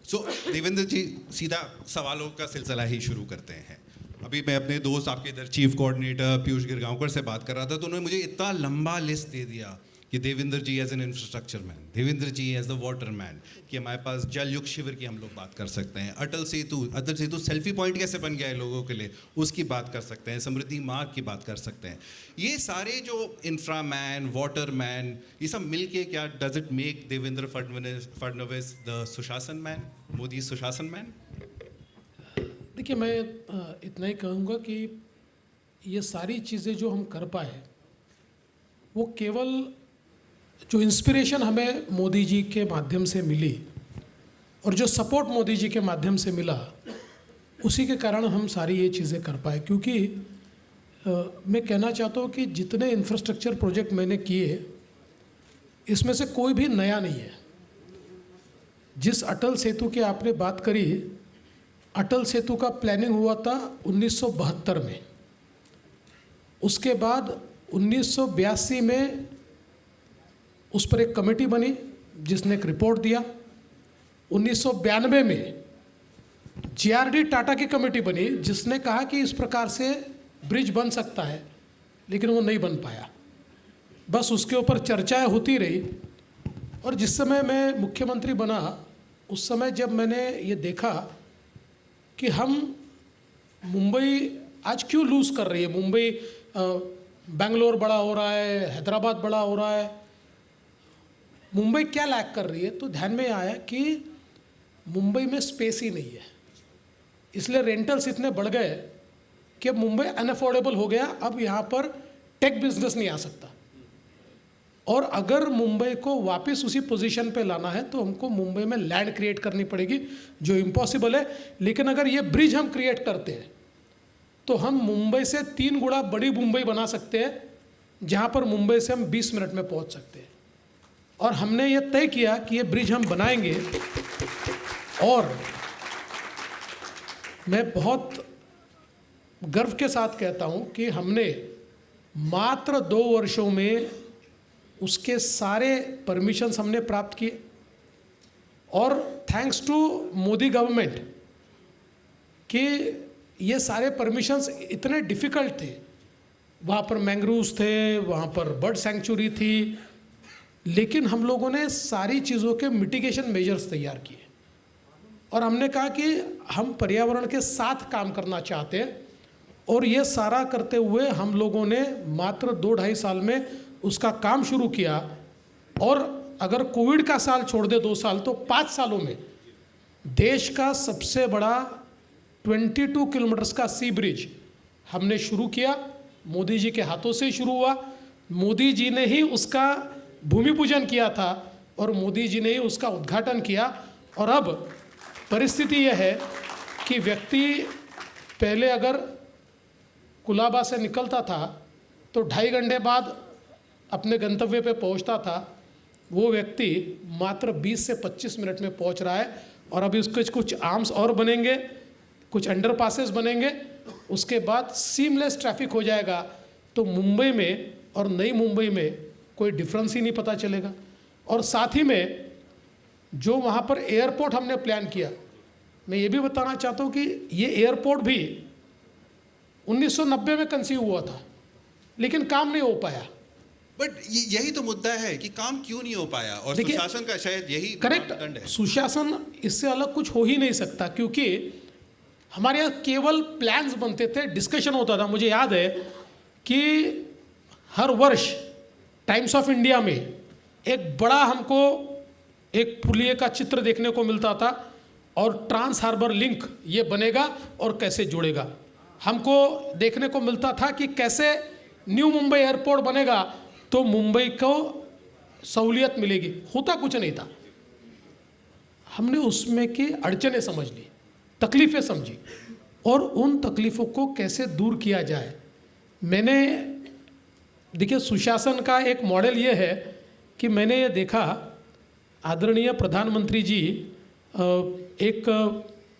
सो देवेंद्र जी, सीधा सवालों का सिलसिला ही शुरू करते हैं। अभी मैं अपने दोस्त आपके इधर चीफ कोऑर्डिनेटर पीयूष गिरगांवकर से बात कर रहा था, तो उन्होंने मुझे इतना लंबा लिस्ट दे दिया कि Devendra ji as an infrastructure man, Devendra ji as the water man, कि हमारे पास जल युग शिविर की हम लोग बात कर सकते हैं, अटल सेतु सेल्फी पॉइंट कैसे बन गया है लोगों के लिए, उसकी बात कर सकते हैं, समृद्धि मार्ग की बात कर सकते हैं। ये सारे जो इंफ्रा मैन, वाटर मैन, ये सब मिलके क्या does it make Devendra Fadnavis the सुशासन मैन, मोदी सुशासन मैन? देखिए, मैं इतना ही कहूँगा कि ये सारी चीज़ें जो हम कर पाए वो केवल जो इंस्पिरेशन हमें मोदी जी के माध्यम से मिली और जो सपोर्ट मोदी जी के माध्यम से मिला, उसी के कारण हम सारी ये चीज़ें कर पाए। क्योंकि मैं कहना चाहता हूँ कि जितने इंफ्रास्ट्रक्चर प्रोजेक्ट मैंने किए, इसमें से कोई भी नया नहीं है। जिस अटल सेतु की आपने बात करी, अटल सेतु का प्लानिंग हुआ था 1972 में। उसके बाद 1982 में उस पर एक कमेटी बनी जिसने एक रिपोर्ट दिया। 1992 में जीआरडी टाटा की कमेटी बनी जिसने कहा कि इस प्रकार से ब्रिज बन सकता है, लेकिन वो नहीं बन पाया। बस उसके ऊपर चर्चाएं होती रही। और जिस समय मैं मुख्यमंत्री बना, उस समय जब मैंने ये देखा कि हम मुंबई आज क्यों लूज़ कर रही है, मुंबई बेंगलोर बड़ा हो रहा है, हैदराबाद बड़ा हो रहा है, मुंबई क्या लैक कर रही है, तो ध्यान में आया कि मुंबई में स्पेस ही नहीं है। इसलिए रेंटल्स इतने बढ़ गए कि अब मुंबई अनअफोर्डेबल हो गया। अब यहाँ पर टेक बिजनेस नहीं आ सकता। और अगर मुंबई को वापस उसी पोजीशन पे लाना है तो हमको मुंबई में लैंड क्रिएट करनी पड़ेगी, जो इम्पॉसिबल है। लेकिन अगर ये ब्रिज हम क्रिएट करते हैं तो हम मुंबई से 3 गुना बड़ी मुंबई बना सकते हैं, जहाँ पर मुंबई से हम 20 मिनट में पहुँच सकते हैं। और हमने ये तय किया कि ये ब्रिज हम बनाएंगे। और मैं बहुत गर्व के साथ कहता हूँ कि हमने मात्र 2 वर्षों में उसके सारे परमिशंस हमने प्राप्त किए। और थैंक्स टू मोदी गवर्नमेंट कि ये सारे परमिशंस इतने डिफ़िकल्ट थे। वहाँ पर मैंग्रोव्स थे, वहाँ पर बर्ड सेंचुरी थी, लेकिन हम लोगों ने सारी चीज़ों के मिटिगेशन मेजर्स तैयार किए। और हमने कहा कि हम पर्यावरण के साथ काम करना चाहते हैं। और ये सारा करते हुए हम लोगों ने मात्र 2-2.5 साल में उसका काम शुरू किया। और अगर कोविड का साल छोड़ दे 2 साल, तो 5 सालों में देश का सबसे बड़ा 22 किलोमीटर्स का सी ब्रिज हमने शुरू किया। मोदी जी के हाथों से शुरू हुआ। मोदी जी ने ही उसका भूमि पूजन किया था और मोदी जी ने ही उसका उद्घाटन किया। और अब परिस्थिति यह है कि व्यक्ति पहले अगर कुलाबा से निकलता था तो 2.5 घंटे बाद अपने गंतव्य पे पहुंचता था। वो व्यक्ति मात्र 20 से 25 मिनट में पहुंच रहा है। और अभी उसके कुछ आर्म्स और बनेंगे, कुछ अंडरपासेस बनेंगे, उसके बाद सीमलेस ट्रैफिक हो जाएगा। तो मुंबई में और नई मुंबई में कोई डिफरेंस ही नहीं पता चलेगा। और साथ ही में जो वहाँ पर एयरपोर्ट हमने प्लान किया, मैं ये भी बताना चाहता हूँ कि ये एयरपोर्ट भी 1990 में कंसीव हुआ था, लेकिन काम नहीं हो पाया। बट यही तो मुद्दा है कि काम क्यों नहीं हो पाया, और सुशासन का शायद यही करेक्ट। सुशासन इससे अलग कुछ हो ही नहीं सकता, क्योंकि हमारे यहाँ केवल प्लान्स बनते थे, डिस्कशन होता था। मुझे याद है कि हर वर्ष टाइम्स ऑफ इंडिया में एक बड़ा हमको एक पुलिये का चित्र देखने को मिलता था, और ट्रांस हार्बर लिंक ये बनेगा और कैसे जुड़ेगा। हमको देखने को मिलता था कि कैसे न्यू मुंबई एयरपोर्ट बनेगा तो मुंबई को सहूलियत मिलेगी। होता कुछ नहीं था। हमने उसमें की अड़चनें समझ ली, तकलीफ़ें समझी, और उन तकलीफ़ों को कैसे दूर किया जाए। मैंने देखिए, सुशासन का एक मॉडल ये है कि मैंने ये देखा, आदरणीय प्रधानमंत्री जी एक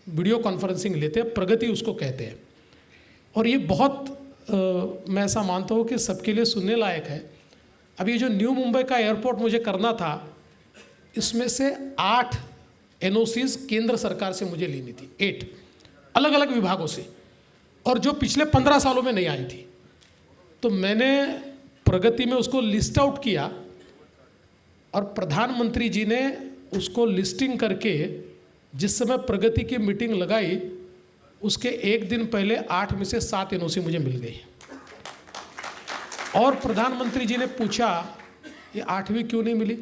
वीडियो कॉन्फ्रेंसिंग लेते हैं, प्रगति उसको कहते हैं, और ये बहुत मैं ऐसा मानता हूँ कि सबके लिए सुनने लायक है। अब ये जो न्यू मुंबई का एयरपोर्ट मुझे करना था, इसमें से 8 एनओसीज केंद्र सरकार से मुझे लेनी थी, 8 अलग अलग विभागों से, और जो पिछले 15 सालों में नहीं आई थी। तो मैंने प्रगति में उसको लिस्ट आउट किया और प्रधानमंत्री जी ने उसको लिस्टिंग करके जिस समय प्रगति की मीटिंग लगाई उसके एक दिन पहले 8 में से 7 एनओसी मुझे मिल गई। और प्रधानमंत्री जी ने पूछा ये 8वीं क्यों नहीं मिली,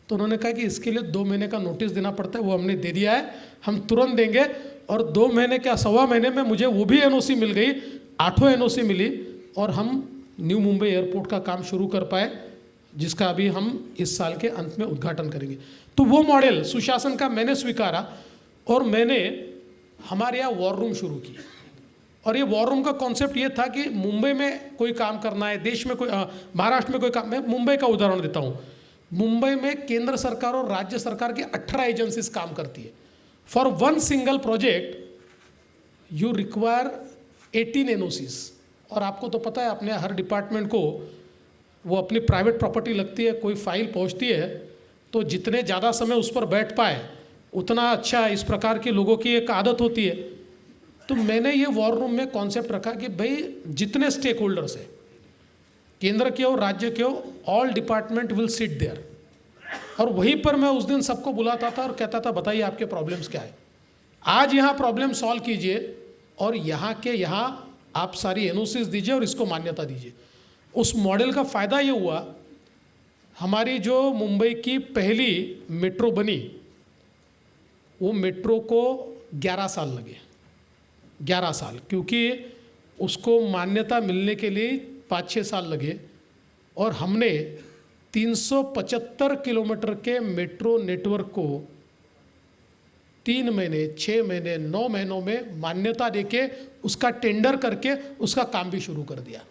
तो उन्होंने कहा कि इसके लिए 2 महीने का नोटिस देना पड़ता है, वो हमने दे दिया है, हम तुरंत देंगे। और 2 महीने क्या 1.25 महीने में मुझे वो भी एनओसी मिल गई, 8 एनओसी मिली, और हम न्यू मुंबई एयरपोर्ट का काम शुरू कर पाए, जिसका अभी हम इस साल के अंत में उद्घाटन करेंगे। तो वो मॉडल सुशासन का मैंने स्वीकारा और मैंने हमारे यहाँ वॉर रूम शुरू की। और ये वॉर रूम का कॉन्सेप्ट ये था कि मुंबई में कोई काम करना है, देश में कोई महाराष्ट्र में कोई काम, मैं मुंबई का उदाहरण देता हूँ। मुंबई में केंद्र सरकार और राज्य सरकार की 18 एजेंसीज काम करती है। For one single project you require 18 NOCs. और आपको तो पता है अपने हर डिपार्टमेंट को वो अपनी प्राइवेट प्रॉपर्टी लगती है, कोई फाइल पहुंचती है तो जितने ज़्यादा समय उस पर बैठ पाए उतना अच्छा। इस प्रकार के लोगों की एक आदत होती है। तो मैंने ये वॉर रूम में कॉन्सेप्ट रखा कि भाई जितने स्टेक होल्डर्स हैं, केंद्र के हो राज्य के हो, all department will sit there. और वहीं पर मैं उस दिन सबको बुलाता था और कहता था बताइए आपके प्रॉब्लम्स क्या है, आज यहाँ प्रॉब्लम सॉल्व कीजिए और यहाँ के यहाँ आप सारी एनओसीज दीजिए और इसको मान्यता दीजिए। उस मॉडल का फ़ायदा ये हुआ, हमारी जो मुंबई की पहली मेट्रो बनी वो मेट्रो को 11 साल लगे, 11 साल, क्योंकि उसको मान्यता मिलने के लिए 5-6 साल लगे। और हमने 375 किलोमीटर के मेट्रो नेटवर्क को 3 महीने, 6 महीने, 9 महीनों में मान्यता देके उसका टेंडर करके उसका काम भी शुरू कर दिया।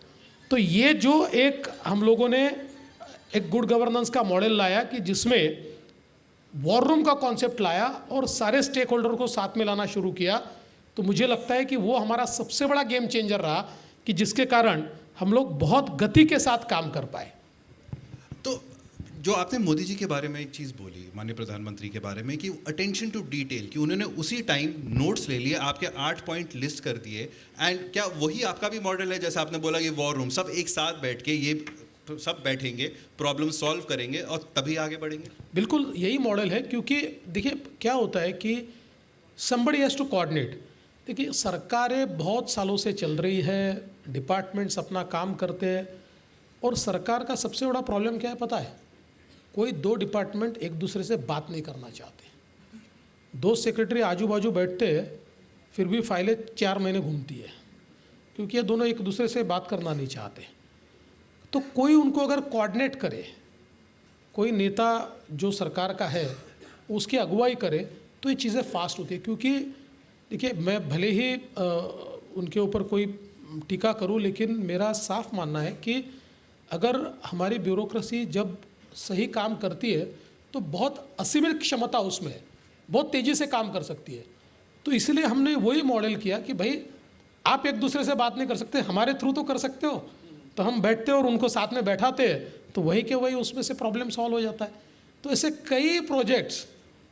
तो ये जो एक हम लोगों ने एक गुड गवर्नेंस का मॉडल लाया कि जिसमें वॉर रूम का कॉन्सेप्ट लाया और सारे स्टेक होल्डर को साथ में लाना शुरू किया, तो मुझे लगता है कि वो हमारा सबसे बड़ा गेम चेंजर रहा कि जिसके कारण हम लोग बहुत गति के साथ काम कर पाए। तो जो आपने मोदी जी के बारे में एक चीज़ बोली, माननीय प्रधानमंत्री के बारे में, कि अटेंशन टू डिटेल, कि उन्होंने उसी टाइम नोट्स ले लिए, आपके 8 पॉइंट लिस्ट कर दिए। एंड क्या वही आपका भी मॉडल है? जैसे आपने बोला कि वॉर रूम, सब एक साथ बैठ के ये सब बैठेंगे, प्रॉब्लम सॉल्व करेंगे और तभी आगे बढ़ेंगे। बिल्कुल यही मॉडल है, क्योंकि देखिए क्या होता है कि somebody हैज़ टू कोऑर्डिनेट। देखिए सरकारें बहुत सालों से चल रही है, डिपार्टमेंट्स अपना काम करते हैं, और सरकार का सबसे बड़ा प्रॉब्लम क्या है पता है? कोई 2 डिपार्टमेंट एक दूसरे से बात नहीं करना चाहते। 2 सेक्रेटरी आजू बाजू बैठते हैं, फिर भी फाइलें 4 महीने घूमती है, क्योंकि ये दोनों एक दूसरे से बात करना नहीं चाहते। तो कोई उनको अगर कोऑर्डिनेट करे, कोई नेता जो सरकार का है उसकी अगुवाई करे, तो ये चीज़ें फास्ट होती है। क्योंकि देखिए मैं भले ही उनके ऊपर कोई टीका करूं, लेकिन मेरा साफ मानना है कि अगर हमारी ब्यूरोक्रेसी जब सही काम करती है तो बहुत असीमित क्षमता उसमें है, बहुत तेज़ी से काम कर सकती है। तो इसलिए हमने वही मॉडल किया कि भाई आप एक दूसरे से बात नहीं कर सकते, हमारे थ्रू तो कर सकते हो। तो हम बैठते और उनको साथ में बैठाते हैं, तो वही के वही उसमें से प्रॉब्लम सॉल्व हो जाता है। तो ऐसे कई प्रोजेक्ट्स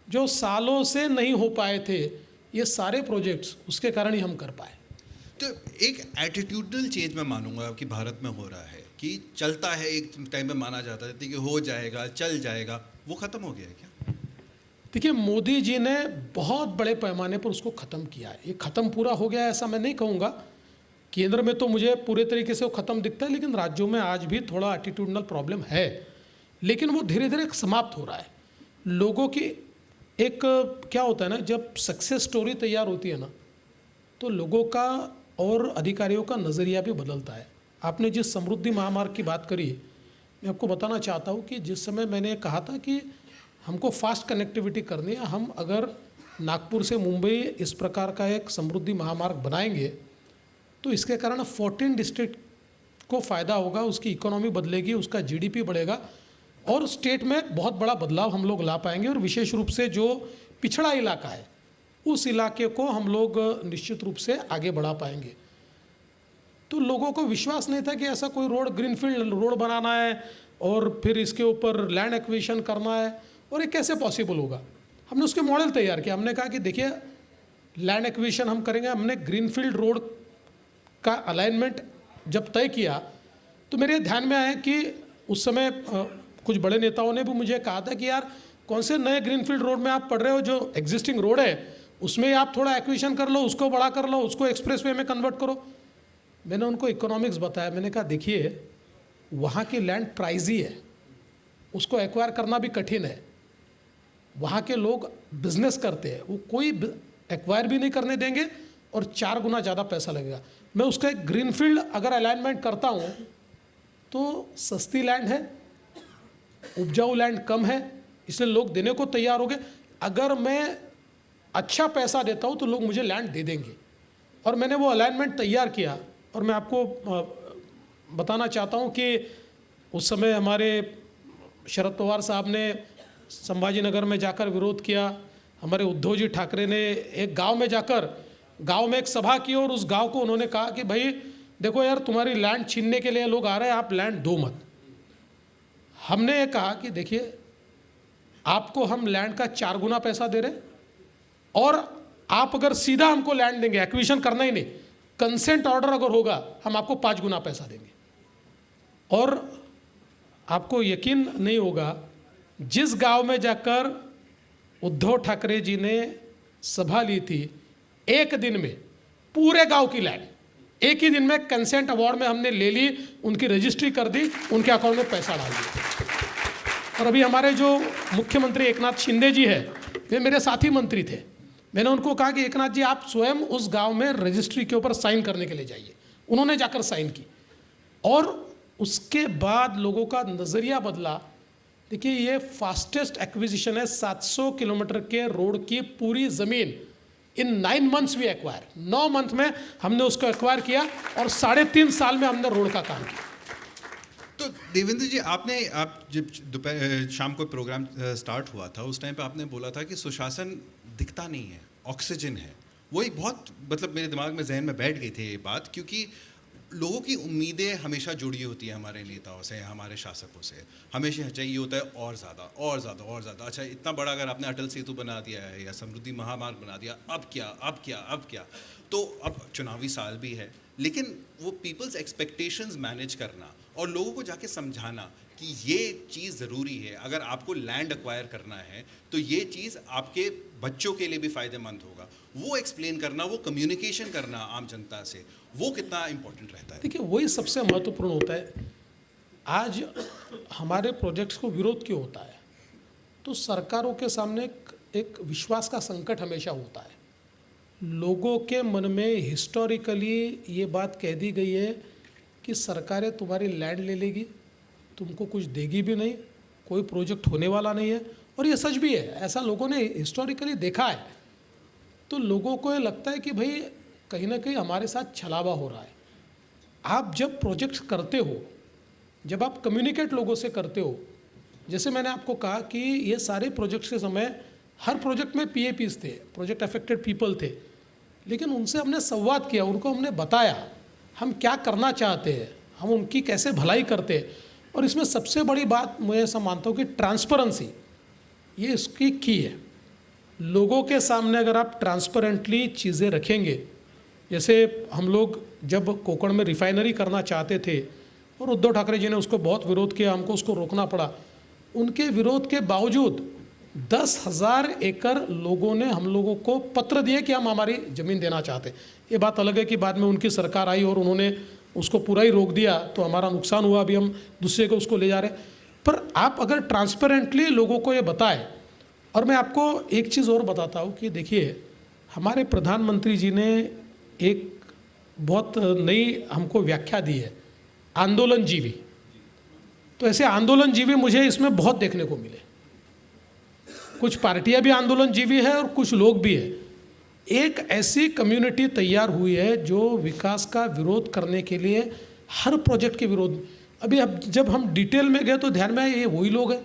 जो सालों से नहीं हो पाए थे, ये सारे प्रोजेक्ट्स उसके कारण ही हम कर पाए। तो एक एटीट्यूडल चेंज मैं मानूंगा कि भारत में हो रहा है, कि चलता है, एक टाइम में माना जाता है कि हो जाएगा, चल जाएगा, वो ख़त्म हो गया है क्या? देखिए मोदी जी ने बहुत बड़े पैमाने पर उसको ख़त्म किया है। ये ख़त्म पूरा हो गया है ऐसा मैं नहीं कहूँगा। केंद्र में तो मुझे पूरे तरीके से वो ख़त्म दिखता है, लेकिन राज्यों में आज भी थोड़ा एटीट्यूडनल प्रॉब्लम है, लेकिन वो धीरे धीरे समाप्त हो रहा है। लोगों की एक क्या होता है ना, जब सक्सेस स्टोरी तैयार होती है ना, तो लोगों का और अधिकारियों का नज़रिया भी बदलता है। आपने जिस समृद्धि महामार्ग की बात करी, मैं आपको बताना चाहता हूँ कि जिस समय मैंने कहा था कि हमको फास्ट कनेक्टिविटी करनी है, हम अगर नागपुर से मुंबई इस प्रकार का एक समृद्धि महामार्ग बनाएंगे तो इसके कारण 14 डिस्ट्रिक्ट को फ़ायदा होगा, उसकी इकोनॉमी बदलेगी, उसका जीडीपी बढ़ेगा और स्टेट में बहुत बड़ा बदलाव हम लोग ला पाएंगे। और विशेष रूप से जो पिछड़ा इलाका है उस इलाके को हम लोग निश्चित रूप से आगे बढ़ा पाएंगे। तो लोगों को विश्वास नहीं था कि ऐसा कोई रोड, ग्रीनफील्ड रोड बनाना है और फिर इसके ऊपर लैंड एक्विजिशन करना है, और ये कैसे पॉसिबल होगा। हमने उसके मॉडल तैयार किया। हमने कहा कि देखिए लैंड एक्विजिशन हम करेंगे। हमने ग्रीनफील्ड रोड का अलाइनमेंट जब तय किया तो मेरे ध्यान में आया कि उस समय कुछ बड़े नेताओं ने भी मुझे कहा था कि यार कौन से नए ग्रीनफील्ड रोड में आप पढ़ रहे हो, जो एग्जिस्टिंग रोड है उसमें आप थोड़ा एक्विजिशन कर लो, उसको बड़ा कर लो, उसको एक्सप्रेसवे में कन्वर्ट करो। मैंने उनको इकोनॉमिक्स बताया। मैंने कहा देखिए वहाँ की लैंड प्राइजी है, उसको एक्वायर करना भी कठिन है, वहाँ के लोग बिजनेस करते हैं, वो कोई एक्वायर भी नहीं करने देंगे और 4 गुना ज़्यादा पैसा लगेगा। मैं उसका एक ग्रीनफील्ड अगर अलाइनमेंट करता हूँ तो सस्ती लैंड है, उपजाऊ लैंड कम है, इसलिए लोग देने को तैयार हो गए। अगर मैं अच्छा पैसा देता हूँ तो लोग मुझे लैंड दे देंगे। और मैंने वो अलाइनमेंट तैयार किया। और मैं आपको बताना चाहता हूँ कि उस समय हमारे शरद पवार साहब ने संभाजी नगर में जाकर विरोध किया। हमारे उद्धव जी ठाकरे ने एक गांव में जाकर गांव में एक सभा की और उस गांव को उन्होंने कहा कि भाई देखो यार तुम्हारी लैंड छीनने के लिए लोग आ रहे हैं, आप लैंड दो मत। हमने ये कहा कि देखिए आपको हम लैंड का 4 गुना पैसा दे रहे और आप अगर सीधा हमको लैंड देंगे, एक्विजिशन करना ही नहीं, कंसेंट ऑर्डर अगर होगा हम आपको 5 गुना पैसा देंगे। और आपको यकीन नहीं होगा, जिस गांव में जाकर उद्धव ठाकरे जी ने सभा ली थी, एक दिन में पूरे गांव की लैंड एक ही दिन में कंसेंट अवार्ड में हमने ले ली, उनकी रजिस्ट्री कर दी, उनके अकाउंट में पैसा डाल दिया। और अभी हमारे जो मुख्यमंत्री एकनाथ शिंदे जी है, वे मेरे साथी मंत्री थे। मैंने उनको कहा कि एकनाथ जी आप स्वयं उस गांव में रजिस्ट्री के ऊपर साइन करने के लिए जाइए। उन्होंने जाकर साइन की और उसके बाद लोगों का नज़रिया बदला। देखिए ये फास्टेस्ट एक्विजिशन है, 700 किलोमीटर के रोड की पूरी ज़मीन इन 9 मंथ्स वी एक्वायर। 9 मंथ में हमने उसको एक्वायर किया और 3.5 साल में हमने रोड का काम किया। तो देवेंद्र जी आप जब दोपहर शाम को प्रोग्राम स्टार्ट हुआ था उस टाइम पे आपने बोला था कि सुशासन दिखता नहीं है, ऑक्सीजन है। वो एक बहुत मतलब मेरे दिमाग में जहन में बैठ गई थी ये बात, क्योंकि लोगों की उम्मीदें हमेशा जुड़ी होती है हमारे नेताओं से, हमारे शासकों से। हमेशा चाहिए होता है और ज़्यादा और ज़्यादा और ज़्यादा। अच्छा इतना बड़ा अगर आपने अटल सेतु बना दिया है या समृद्धि महामार्ग बना दिया, अब क्या अब क्या अब क्या। तो अब चुनावी साल भी है, लेकिन वो पीपल्स एक्सपेक्टेशंस मैनेज करना और लोगों को जाके समझाना कि ये चीज़ ज़रूरी है। अगर आपको लैंड एक्वायर करना है तो ये चीज़ आपके बच्चों के लिए भी फ़ायदेमंद होगा, वो एक्सप्लेन करना, वो कम्युनिकेशन करना आम जनता से, वो कितना इम्पोर्टेंट रहता है। देखिए वही सबसे महत्वपूर्ण होता है। आज हमारे प्रोजेक्ट्स को विरोध क्यों होता है? तो सरकारों के सामने एक विश्वास का संकट हमेशा होता है। लोगों के मन में हिस्टोरिकली ये बात कह दी गई है कि सरकारें तुम्हारी लैंड ले लेगी, तुमको कुछ देगी भी नहीं, कोई प्रोजेक्ट होने वाला नहीं है। और ये सच भी है, ऐसा लोगों ने हिस्टोरिकली देखा है। तो लोगों को ये लगता है कि भाई कहीं ना कहीं हमारे साथ छलावा हो रहा है। आप जब प्रोजेक्ट्स करते हो, जब आप कम्युनिकेट लोगों से करते हो, जैसे मैंने आपको कहा कि ये सारे प्रोजेक्ट्स के समय हर प्रोजेक्ट में PAPs थे, प्रोजेक्ट अफेक्टेड पीपल थे, लेकिन उनसे हमने संवाद किया, उनको हमने बताया हम क्या करना चाहते हैं, हम उनकी कैसे भलाई करते हैं। और इसमें सबसे बड़ी बात मैं ऐसा मानता हूँ कि ट्रांसपेरेंसी, ये इसकी की है। लोगों के सामने अगर आप ट्रांसपेरेंटली चीज़ें रखेंगे, जैसे हम लोग जब कोकण में रिफाइनरी करना चाहते थे और उद्धव ठाकरे जी ने उसको बहुत विरोध किया, हमको उसको रोकना पड़ा। उनके विरोध के बावजूद 10,000 एकड़ लोगों ने हम लोगों को पत्र दिए कि हम हमारी ज़मीन देना चाहते हैं। ये बात अलग है कि बाद में उनकी सरकार आई और उन्होंने उसको पूरा ही रोक दिया, तो हमारा नुकसान हुआ, अभी हम दूसरे को उसको ले जा रहे हैं। पर आप अगर ट्रांसपेरेंटली लोगों को ये बताएं। और मैं आपको एक चीज़ और बताता हूँ कि देखिए हमारे प्रधानमंत्री जी ने एक बहुत नई हमको व्याख्या दी है, आंदोलनजीवी। तो ऐसे आंदोलनजीवी मुझे इसमें बहुत देखने को मिले। कुछ पार्टियां भी आंदोलनजीवी है और कुछ लोग भी है। एक ऐसी कम्युनिटी तैयार हुई है जो विकास का विरोध करने के लिए हर प्रोजेक्ट के विरोध। अभी अब जब हम डिटेल में गए तो ध्यान में आया ये वही लोग हैं,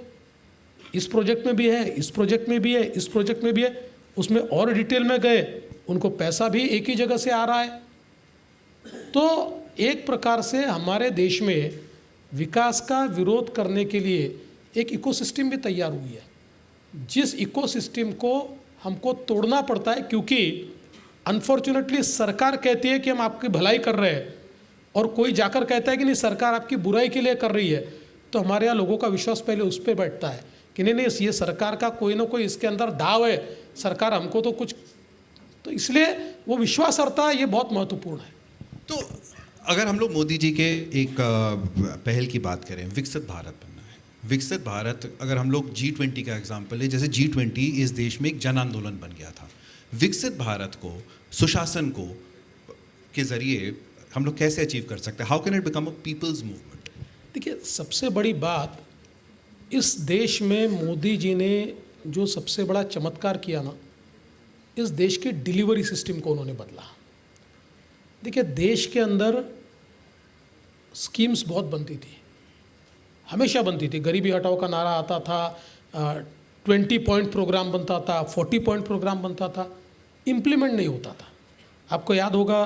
इस प्रोजेक्ट में भी है, इस प्रोजेक्ट में भी है, इस प्रोजेक्ट में भी है। उसमें और डिटेल में गए, उनको पैसा भी एक ही जगह से आ रहा है। तो एक प्रकार से हमारे देश में विकास का विरोध करने के लिए एक इकोसिस्टम भी तैयार हुई है। जिस इकोसिस्टम को हमको तोड़ना पड़ता है, क्योंकि अनफॉर्चुनेटली सरकार कहती है कि हम आपकी भलाई कर रहे हैं और कोई जाकर कहता है कि नहीं सरकार आपकी बुराई के लिए कर रही है, तो हमारे यहाँ लोगों का विश्वास पहले उस पर बैठता है कि नहीं ये सरकार का कोई ना कोई इसके अंदर दाव है, सरकार हमको तो कुछ, तो इसलिए वो विश्वासार्हता ये बहुत महत्वपूर्ण है। तो अगर हम लोग मोदी जी के एक पहल की बात करें, विकसित भारत बनना है, विकसित भारत, अगर हम लोग G20 का एग्जाम्पल है, जैसे G20 इस देश में एक जन आंदोलन बन गया था, विकसित भारत को सुशासन को के जरिए हम लोग कैसे अचीव कर सकते हैं? How can it become a people's movement? देखिए, सबसे बड़ी बात इस देश में मोदी जी ने जो सबसे बड़ा चमत्कार किया ना, इस देश के डिलीवरी सिस्टम को उन्होंने बदला। देखिए, देश के अंदर स्कीम्स बहुत बनती थी, हमेशा बनती थी। गरीबी हटाओ का नारा आता था, 20 पॉइंट प्रोग्राम बनता था, 40 पॉइंट प्रोग्राम बनता था, इम्प्लीमेंट नहीं होता था। आपको याद होगा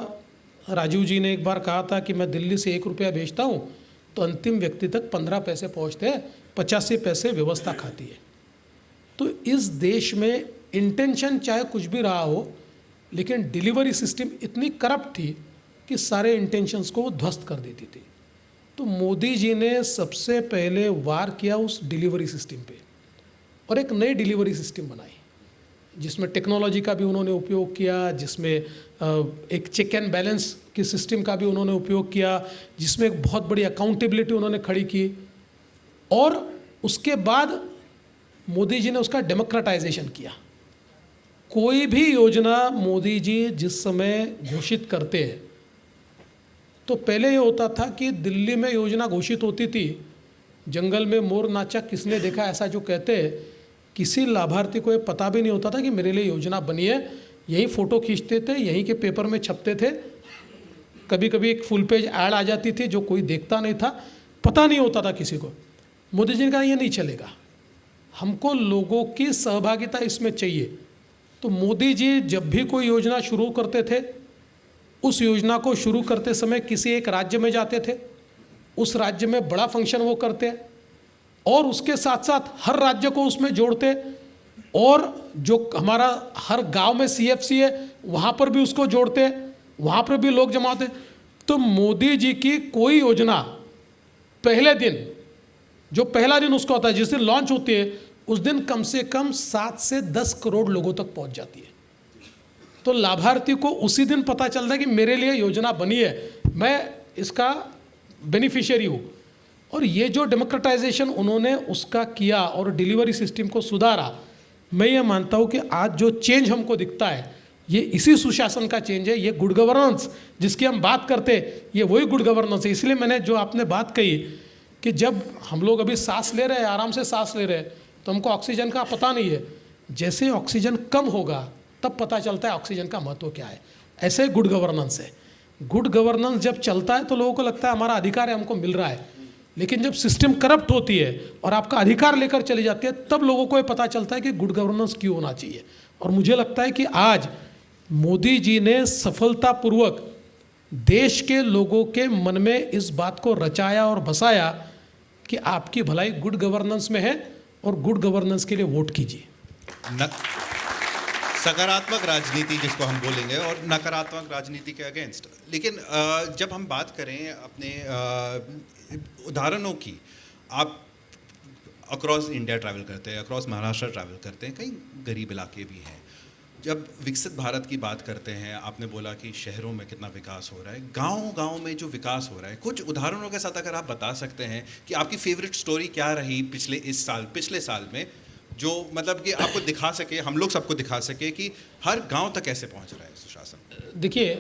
राजीव जी ने एक बार कहा था कि मैं दिल्ली से 1 रुपया भेजता हूँ तो अंतिम व्यक्ति तक 15 पैसे पहुँचते हैं, 85 पैसे व्यवस्था खाती है। तो इस देश में इंटेंशन चाहे कुछ भी रहा हो, लेकिन डिलीवरी सिस्टम इतनी करप्ट थी कि सारे इंटेंशंस को वो ध्वस्त कर देती थी। तो मोदी जी ने सबसे पहले वार किया उस डिलीवरी सिस्टम पे और एक नई डिलीवरी सिस्टम बनाई, जिसमें टेक्नोलॉजी का भी उन्होंने उपयोग किया, जिसमें एक चेक एंड बैलेंस की सिस्टम का भी उन्होंने उपयोग किया, जिसमें एक बहुत बड़ी अकाउंटेबिलिटी उन्होंने खड़ी की। और उसके बाद मोदी जी ने उसका डेमोक्रेटाइजेशन किया। कोई भी योजना मोदी जी जिस समय घोषित करते हैं, तो पहले ये होता था कि दिल्ली में योजना घोषित होती थी, जंगल में मोर नाचा किसने देखा, ऐसा जो कहते हैं, किसी लाभार्थी को ये पता भी नहीं होता था कि मेरे लिए योजना बनी है। यही फ़ोटो खींचते थे, यहीं के पेपर में छपते थे, कभी कभी एक फुल पेज ऐड आ जाती थी जो कोई देखता नहीं था, पता नहीं होता था किसी को। मोदी जी ने कहा ये नहीं चलेगा, हमको लोगों की सहभागिता इसमें चाहिए। तो मोदी जी जब भी कोई योजना शुरू करते थे, उस योजना को शुरू करते समय किसी एक राज्य में जाते थे, उस राज्य में बड़ा फंक्शन वो करते और उसके साथ साथ हर राज्य को उसमें जोड़ते, और जो हमारा हर गांव में CFC है वहाँ पर भी उसको जोड़ते, वहाँ पर भी लोग जमा होते। तो मोदी जी की कोई योजना पहले दिन, जो पहला दिन उसका होता है, जिस दिन लॉन्च होती है, उस दिन कम से कम 7 से 10 करोड़ लोगों तक पहुँच जाती है। तो लाभार्थी को उसी दिन पता चलता है कि मेरे लिए योजना बनी है, मैं इसका बेनिफिशियरी हूँ। और ये जो डेमोक्रेटाइजेशन उन्होंने उसका किया और डिलीवरी सिस्टम को सुधारा, मैं ये मानता हूँ कि आज जो चेंज हमको दिखता है ये इसी सुशासन का चेंज है। ये गुड गवर्नेंस जिसकी हम बात करते हैं, ये वही गुड गवर्नेंस है। इसलिए मैंने जो आपने बात कही कि जब हम लोग अभी सांस ले रहे हैं, आराम से सांस ले रहे हैं, तो हमको ऑक्सीजन का पता नहीं है। जैसे ऑक्सीजन कम होगा तब पता चलता है ऑक्सीजन का महत्व क्या है। ऐसे ही गुड गवर्नेंस है। गुड गवर्नेंस जब चलता है तो लोगों को लगता है हमारा अधिकार है, हमको मिल रहा है। लेकिन जब सिस्टम करप्ट होती है और आपका अधिकार लेकर चली जाती है, तब लोगों को ये पता चलता है कि गुड गवर्नेंस क्यों होना चाहिए। और मुझे लगता है कि आज मोदी जी ने सफलतापूर्वक देश के लोगों के मन में इस बात को रचाया और बसाया कि आपकी भलाई गुड गवर्नेंस में है और गुड गवर्नेंस के लिए वोट कीजिए। सकारात्मक राजनीति जिसको हम बोलेंगे, और नकारात्मक राजनीति के अगेंस्ट। लेकिन जब हम बात करें अपने उदाहरणों की, आप अक्रॉस इंडिया ट्रैवल करते हैं, अक्रॉस महाराष्ट्र ट्रैवल करते हैं, कई गरीब इलाके भी हैं। जब विकसित भारत की बात करते हैं, आपने बोला कि शहरों में कितना विकास हो रहा है, गांव-गांव में जो विकास हो रहा है, कुछ उदाहरणों के साथ अगर आप बता सकते हैं कि आपकी फेवरेट स्टोरी क्या रही पिछले साल में, जो मतलब कि आपको दिखा सके, हम लोग सबको दिखा सके कि हर गांव तक कैसे पहुंच रहा है सुशासन। देखिए,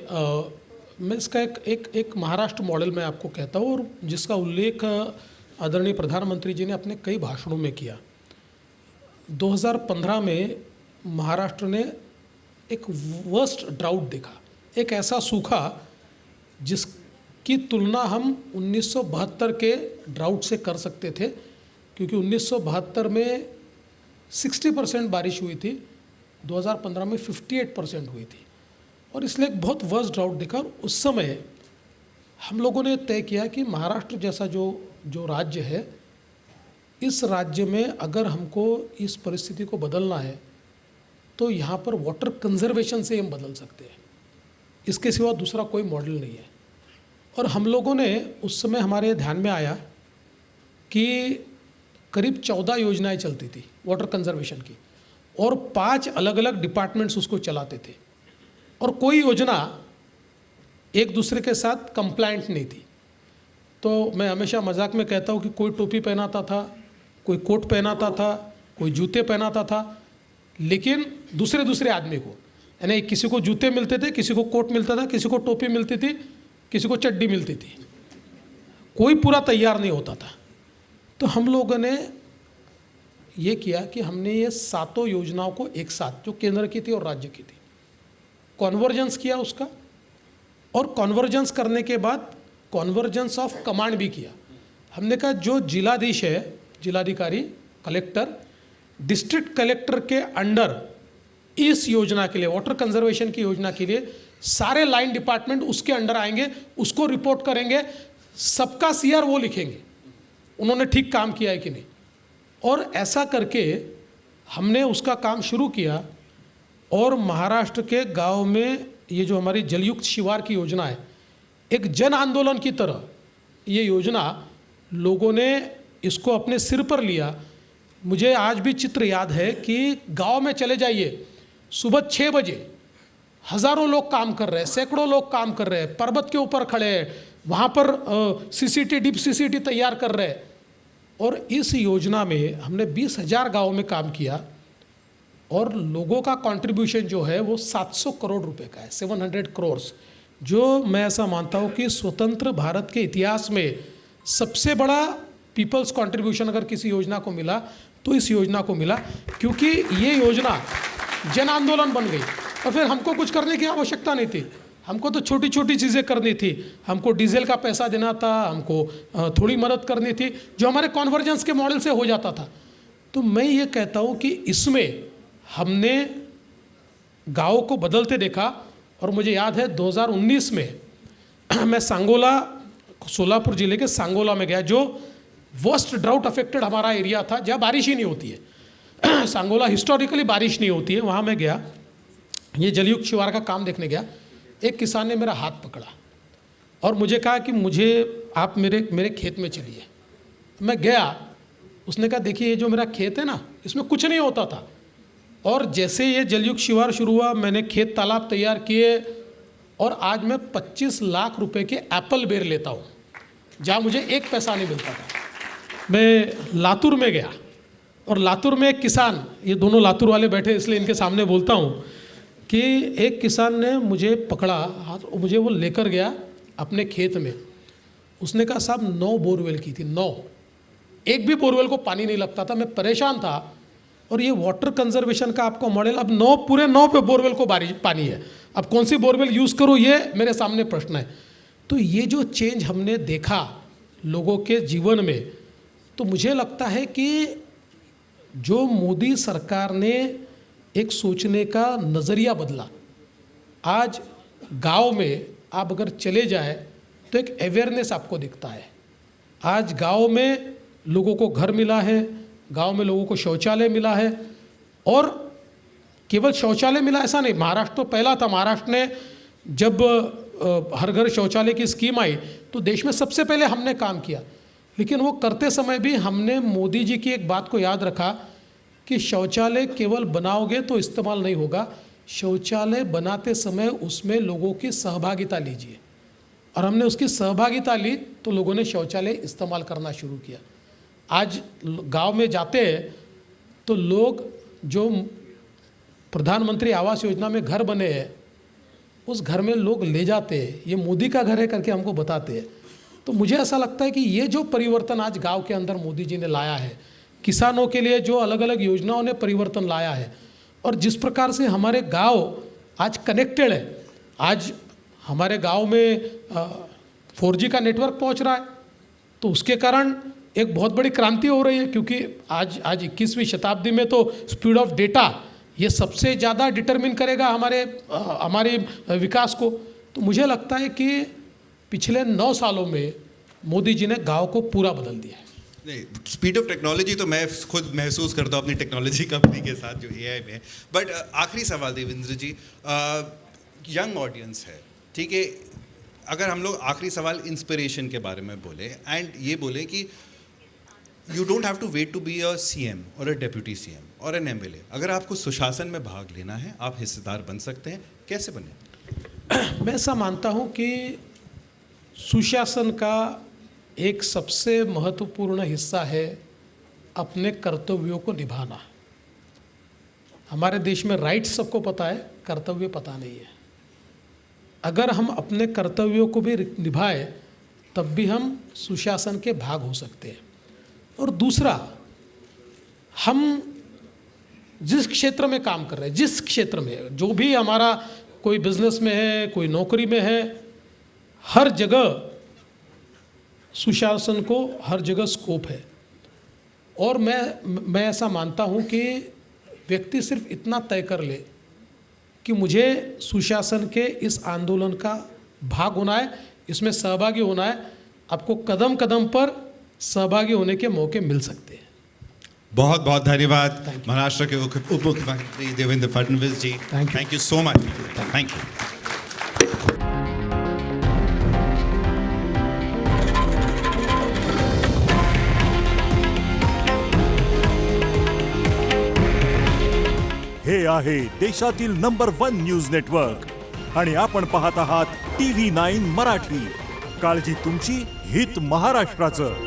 मैं इसका एक महाराष्ट्र मॉडल मैं आपको कहता हूँ, और जिसका उल्लेख आदरणीय प्रधानमंत्री जी ने अपने कई भाषणों में किया। 2015 में महाराष्ट्र ने एक वर्स्ट ड्राउट देखा, एक ऐसा सूखा जिसकी तुलना हम 1972 के ड्राउट से कर सकते थे, क्योंकि 1972 में 60% बारिश हुई थी, 2015 में 58% हुई थी, और इसलिए एक बहुत वर्स्ट ड्राउट देखा। और उस समय हम लोगों ने तय किया कि महाराष्ट्र जैसा जो राज्य है, इस राज्य में अगर हमको इस परिस्थिति को बदलना है तो यहाँ पर वाटर कंजर्वेशन से हम बदल सकते हैं, इसके सिवा दूसरा कोई मॉडल नहीं है। और हम लोगों ने उस समय हमारे ध्यान में आया कि करीब 14 योजनाएं चलती थी वाटर कंजर्वेशन की, और 5 अलग अलग डिपार्टमेंट्स उसको चलाते थे, और कोई योजना एक दूसरे के साथ कंप्लायंट नहीं थी। तो मैं हमेशा मजाक में कहता हूँ कि कोई टोपी पहनाता था, कोई कोट पहनाता था, कोई जूते पहनाता था, लेकिन दूसरे आदमी को, यानी किसी को जूते मिलते थे, किसी को कोट मिलता था, किसी को टोपी मिलती थी, किसी को चड्डी मिलती थी, कोई पूरा तैयार नहीं होता था। तो हम लोगों ने ये किया कि हमने ये 7 योजनाओं को एक साथ, जो केंद्र की थी और राज्य की थी, कॉन्वर्जेंस किया उसका, और कॉन्वर्जेंस करने के बाद कॉन्वर्जेंस ऑफ कमांड भी किया। हमने कहा जो जिलाधीश है, जिलाधिकारी, कलेक्टर, डिस्ट्रिक्ट कलेक्टर के अंडर इस योजना के लिए, वाटर कंजर्वेशन की योजना के लिए सारे लाइन डिपार्टमेंट उसके अंडर आएंगे, उसको रिपोर्ट करेंगे, सबका सीआर वो लिखेंगे उन्होंने ठीक काम किया है कि नहीं। और ऐसा करके हमने उसका काम शुरू किया, और महाराष्ट्र के गांव में ये जो हमारी जलयुक्त शिवार की योजना है, एक जन आंदोलन की तरह ये योजना लोगों ने इसको अपने सिर पर लिया। मुझे आज भी चित्र याद है कि गांव में चले जाइए, सुबह 6 बजे हज़ारों लोग काम कर रहे हैं, सैकड़ों लोग काम कर रहे हैं, पर्वत के ऊपर खड़े हैं, वहाँ पर सीसीटी, डीप सीसीटी तैयार कर रहे हैं। और इस योजना में हमने 20,000 गाँव में काम किया, और लोगों का कंट्रीब्यूशन जो है वो 700 करोड़ रुपए का है, 700 करोड़, जो मैं ऐसा मानता हूँ कि स्वतंत्र भारत के इतिहास में सबसे बड़ा पीपल्स कंट्रीब्यूशन अगर किसी योजना को मिला तो इस योजना को मिला, क्योंकि ये योजना जन आंदोलन बन गई। और फिर हमको कुछ करने की आवश्यकता नहीं थी, हमको तो छोटी छोटी चीज़ें करनी थी, हमको डीजल का पैसा देना था, हमको थोड़ी मदद करनी थी, जो हमारे कॉन्वर्जेंस के मॉडल से हो जाता था। तो मैं ये कहता हूँ कि इसमें हमने गाँव को बदलते देखा। और मुझे याद है 2019 में मैं सांगोला, सोलापुर ज़िले के सांगोला में गया, जो वर्स्ट ड्राउट अफेक्टेड हमारा एरिया था, जहाँ बारिश ही नहीं होती है। सांगोला हिस्टोरिकली बारिश नहीं होती है, वहाँ मैं गया, ये जलयुक्त शिवार का काम देखने गया। एक किसान ने मेरा हाथ पकड़ा और मुझे कहा कि मुझे आप मेरे खेत में चलिए। मैं गया, उसने कहा देखिए ये जो मेरा खेत है ना, इसमें कुछ नहीं होता था, और जैसे ये जलयुक्त शिवार शुरू हुआ, मैंने खेत तालाब तैयार किए, और आज मैं 25 लाख रुपए के एप्पल बेर लेता हूँ, जहाँ मुझे 1 पैसा नहीं मिलता था। मैं लातूर में गया, और लातूर में एक किसान, ये दोनों लातूर वाले बैठे इसलिए इनके सामने बोलता हूँ, कि एक किसान ने मुझे पकड़ा हाथ, मुझे वो लेकर गया अपने खेत में। उसने कहा साहब 9 बोरवेल की थी, 9, एक भी बोरवेल को पानी नहीं लगता था। मैं परेशान था, और ये वाटर कंजर्वेशन का आपका मॉडल, अब 9 पूरे 9 पे बोरवेल को पानी है, अब कौन सी बोरवेल यूज़ करूँ, ये मेरे सामने प्रश्न है। तो ये जो चेंज हमने देखा लोगों के जीवन में, तो मुझे लगता है कि जो मोदी सरकार ने एक सोचने का नज़रिया बदला, आज गांव में आप अगर चले जाए तो एक अवेयरनेस आपको दिखता है। आज गांव में लोगों को घर मिला है, गांव में लोगों को शौचालय मिला है, और केवल शौचालय मिला ऐसा नहीं, महाराष्ट्र तो पहला था। महाराष्ट्र ने जब हर घर शौचालय की स्कीम आई तो देश में सबसे पहले हमने काम किया, लेकिन वो करते समय भी हमने मोदी जी की एक बात को याद रखा कि शौचालय केवल बनाओगे तो इस्तेमाल नहीं होगा, शौचालय बनाते समय उसमें लोगों की सहभागिता लीजिए। और हमने उसकी सहभागिता ली तो लोगों ने शौचालय इस्तेमाल करना शुरू किया। आज गांव में जाते हैं तो लोग, जो प्रधानमंत्री आवास योजना में घर बने हैं, उस घर में लोग ले जाते हैं, ये मोदी का घर है करके हमको बताते हैं। तो मुझे ऐसा लगता है कि ये जो परिवर्तन आज गांव के अंदर मोदी जी ने लाया है, किसानों के लिए जो अलग अलग योजनाओं ने परिवर्तन लाया है, और जिस प्रकार से हमारे गांव आज कनेक्टेड है, आज हमारे गांव में 4G का नेटवर्क पहुंच रहा है, तो उसके कारण एक बहुत बड़ी क्रांति हो रही है। क्योंकि आज 21वीं शताब्दी में तो स्पीड ऑफ डेटा ये सबसे ज़्यादा डिटरमिन करेगा हमारे विकास को। तो मुझे लगता है कि पिछले 9 सालों में मोदी जी ने गांव को पूरा बदल दिया है। नहीं, स्पीड ऑफ टेक्नोलॉजी तो मैं खुद महसूस करता हूँ अपनी टेक्नोलॉजी कंपनी के साथ जो एआई में है। बट आखिरी सवाल देवेंद्र जी, यंग ऑडियंस है, ठीक है, अगर हम लोग आखिरी सवाल इंस्पिरेशन के बारे में बोले एंड ये बोले कि you don't have to wait to be a CM और अ डेप्यूटी सीएम और एन एमएलए, अगर आपको सुशासन में भाग लेना है आप हिस्सेदार बन सकते हैं, कैसे बने? मैं ऐसा मानता हूँ कि सुशासन का एक सबसे महत्वपूर्ण हिस्सा है अपने कर्तव्यों को निभाना। हमारे देश में राइट्स सबको पता है, कर्तव्य पता नहीं है। अगर हम अपने कर्तव्यों को भी निभाएं तब भी हम सुशासन के भाग हो सकते हैं। और दूसरा, हम जिस क्षेत्र में काम कर रहे हैं, जिस क्षेत्र में जो भी हमारा कोई बिजनेस में है, कोई नौकरी में है, हर जगह सुशासन को हर जगह स्कोप है। और मैं ऐसा मानता हूँ कि व्यक्ति सिर्फ इतना तय कर ले कि मुझे सुशासन के इस आंदोलन का भाग होना है, इसमें सहभागी होना है, आपको कदम कदम पर सहभागी होने के मौके मिल सकते हैं। बहुत बहुत धन्यवाद महाराष्ट्र के उप मुख्यमंत्री Devendra Fadnavis ji. Thank you so much. Thank you. हे आहे देशातील नंबर 1 न्यूज नेटवर्क आणि आपण पाहत आहात TV9 मराठी। काळजी तुमची, हित महाराष्ट्राचं।